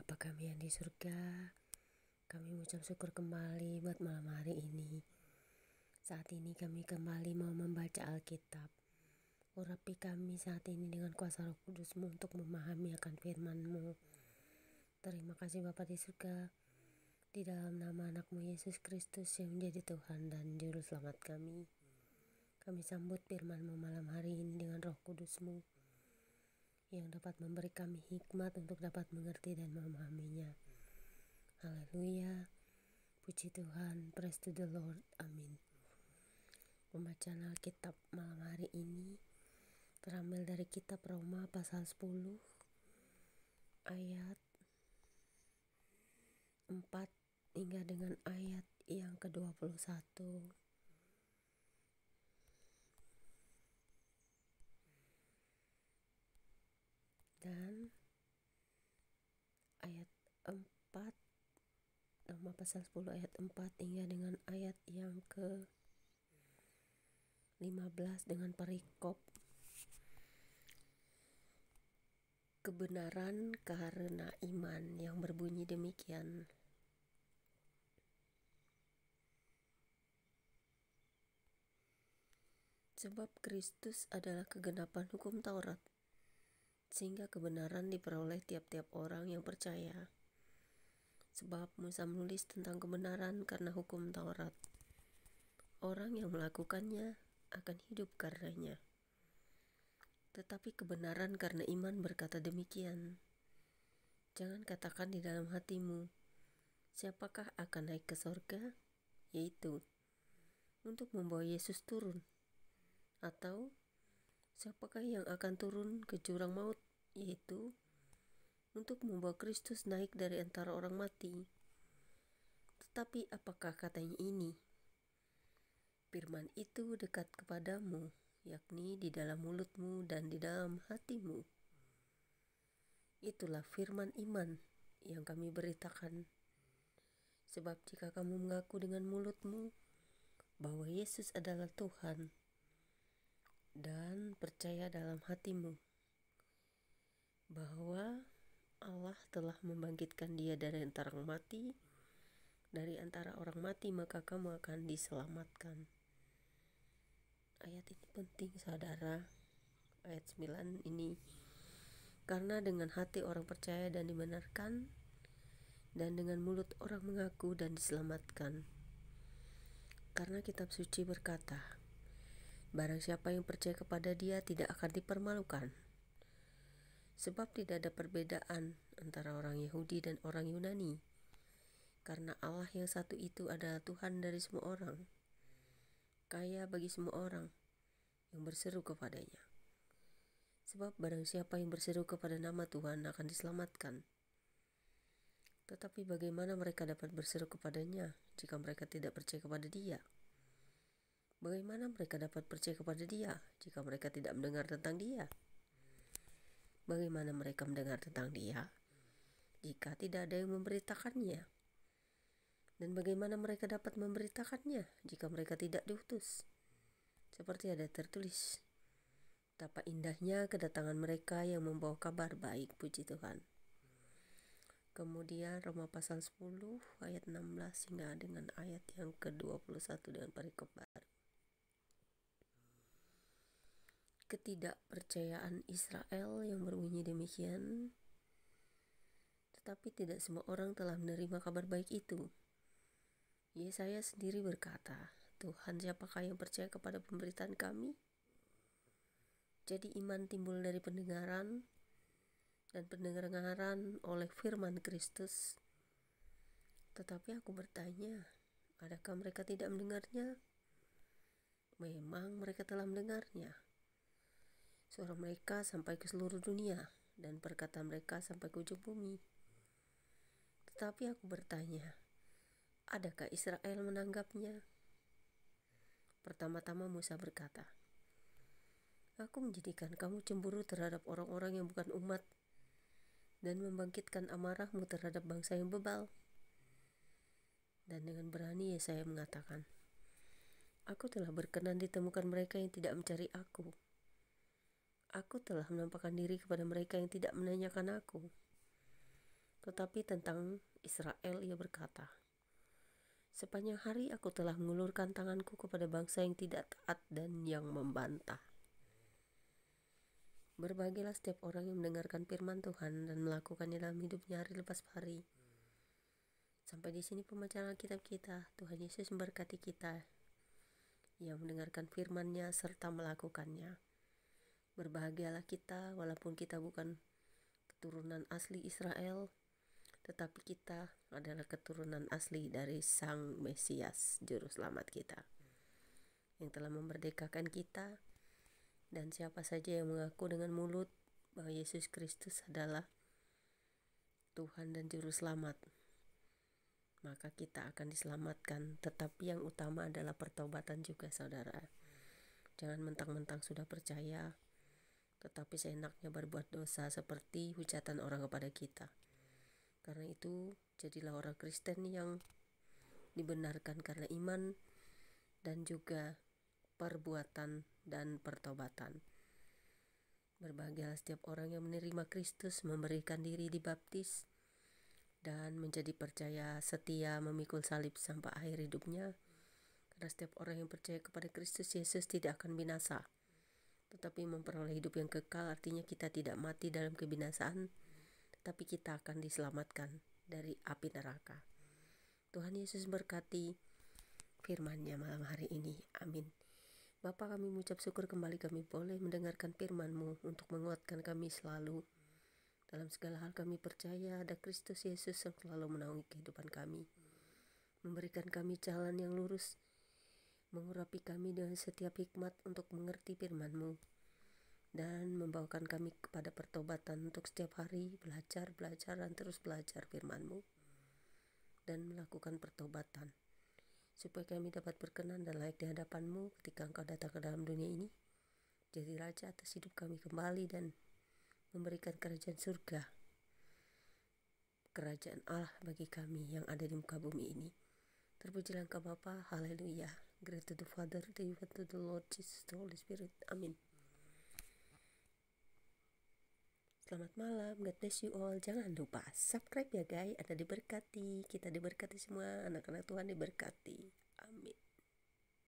Bapa kami yang di surga, kami mengucap syukur kembali buat malam hari ini. Saat ini kami kembali mau membaca Alkitab. Urapi kami saat ini dengan kuasa Roh Kudus-Mu untuk memahami akan firman-Mu. Terima kasih Bapa di surga, di dalam nama anak-Mu Yesus Kristus yang menjadi Tuhan dan Juru Selamat kami. Kami sambut firman-Mu malam hari ini dengan Roh Kudus-Mu yang dapat memberi kami hikmat untuk dapat mengerti dan memahaminya. Haleluya, puji Tuhan, praise to the Lord, amin. Pembacaan Alkitab malam hari ini terambil dari kitab Roma pasal 10 ayat 4 hingga dengan ayat yang ke-21. Dan ayat 4, Roma pasal 10 ayat 4 hingga dengan ayat yang ke-15 dengan perikop kebenaran karena iman yang berbunyi demikian. Sebab Kristus adalah kegenapan hukum Taurat, sehingga kebenaran diperoleh tiap-tiap orang yang percaya. Sebab Musa menulis tentang kebenaran karena hukum Taurat. Orang yang melakukannya akan hidup karenanya. Tetapi kebenaran karena iman berkata demikian. Jangan katakan di dalam hatimu, siapakah akan naik ke sorga? Yaitu, untuk membawa Yesus turun. Atau, siapakah yang akan turun ke jurang maut? Yaitu, untuk membawa Kristus naik dari antara orang mati. Tetapi apakah katanya ini? Firman itu dekat kepadamu, yakni di dalam mulutmu dan di dalam hatimu. Itulah firman iman yang kami beritakan. Sebab jika kamu mengaku dengan mulutmu bahwa Yesus adalah Tuhan, dan percaya dalam hatimu bahwa Allah telah membangkitkan dia dari antara orang mati, maka kamu akan diselamatkan. Ayat ini penting saudara, ayat 9 ini. Karena dengan hati orang percaya dan dibenarkan, dan dengan mulut orang mengaku dan diselamatkan. Karena kitab suci berkata, barang siapa yang percaya kepada dia tidak akan dipermalukan. Sebab tidak ada perbedaan antara orang Yahudi dan orang Yunani. Karena Allah yang satu itu adalah Tuhan dari semua orang, kaya bagi semua orang yang berseru kepadanya. Sebab barang siapa yang berseru kepada nama Tuhan akan diselamatkan. Tetapi bagaimana mereka dapat berseru kepadanya jika mereka tidak percaya kepada dia? Bagaimana mereka dapat percaya kepada dia jika mereka tidak mendengar tentang dia? Bagaimana mereka mendengar tentang dia jika tidak ada yang memberitakannya? Dan bagaimana mereka dapat memberitakannya jika mereka tidak diutus? Seperti ada tertulis, betapa indahnya kedatangan mereka yang membawa kabar baik, puji Tuhan. Kemudian Roma pasal 10 ayat 16 hingga dengan ayat yang ke-21 dengan perikop baru. Ketidakpercayaan Israel yang berbunyi demikian, tetapi tidak semua orang telah menerima kabar baik itu. Yesaya sendiri berkata, Tuhan, siapakah yang percaya kepada pemberitaan kami? Jadi iman timbul dari pendengaran, dan pendengaran oleh firman Kristus. Tetapi aku bertanya, adakah mereka tidak mendengarnya? Memang mereka telah mendengarnya. Suara mereka sampai ke seluruh dunia, dan perkataan mereka sampai ke ujung bumi. Tetapi aku bertanya, adakah Israel menanggapnya? Pertama-tama Musa berkata, aku menjadikan kamu cemburu terhadap orang-orang yang bukan umat, dan membangkitkan amarahmu terhadap bangsa yang bebal. Dan dengan berani Yesaya mengatakan, aku telah berkenan ditemukan mereka yang tidak mencari aku. Aku telah menampakkan diri kepada mereka yang tidak menanyakan aku. Tetapi tentang Israel ia berkata, sepanjang hari aku telah mengulurkan tanganku kepada bangsa yang tidak taat dan yang membantah. Berbahagialah setiap orang yang mendengarkan firman Tuhan dan melakukannya dalam hidupnya hari lepas hari. Sampai di sini pembacaan Alkitab kita. Tuhan Yesus memberkati kita yang mendengarkan firman-Nya serta melakukannya. Berbahagialah kita walaupun kita bukan keturunan asli Israel, tetapi kita adalah keturunan asli dari Sang Mesias, Juru Selamat kita, yang telah memerdekakan kita. Dan siapa saja yang mengaku dengan mulut bahwa Yesus Kristus adalah Tuhan dan Juru Selamat, maka kita akan diselamatkan. Tetapi yang utama adalah pertobatan juga, saudara. Jangan mentang-mentang sudah percaya, tetapi seenaknya berbuat dosa seperti hujatan orang kepada kita. Karena itu, jadilah orang Kristen yang dibenarkan karena iman dan juga perbuatan dan pertobatan. Berbahagialah setiap orang yang menerima Kristus, memberikan diri dibaptis, dan menjadi percaya setia memikul salib sampai akhir hidupnya. Karena setiap orang yang percaya kepada Kristus Yesus tidak akan binasa, tetapi memperoleh hidup yang kekal. Artinya kita tidak mati dalam kebinasaan, tetapi kita akan diselamatkan dari api neraka. Tuhan Yesus berkati firman-Nya malam hari ini. Amin. Bapa, kami mengucap syukur kembali kami boleh mendengarkan firman-Mu untuk menguatkan kami selalu. Dalam segala hal kami percaya ada Kristus Yesus yang selalu menaungi kehidupan kami, memberikan kami jalan yang lurus, mengurapi kami dengan setiap hikmat untuk mengerti firman-Mu, dan membawakan kami kepada pertobatan untuk setiap hari belajar dan terus belajar firman-Mu dan melakukan pertobatan, supaya kami dapat berkenan dan layak di hadapan-Mu ketika Engkau datang ke dalam dunia ini, jadi Raja atas hidup kami kembali dan memberikan kerajaan surga, kerajaan Allah bagi kami yang ada di muka bumi ini. Terpujilah Engkau Bapa, haleluya. Glory to the Father, the Son, to the Lord Jesus, the Holy Spirit. Amin. Selamat malam, God bless you all. Jangan lupa subscribe ya guys, Anda diberkati, kita diberkati semua, anak-anak Tuhan diberkati. Amin.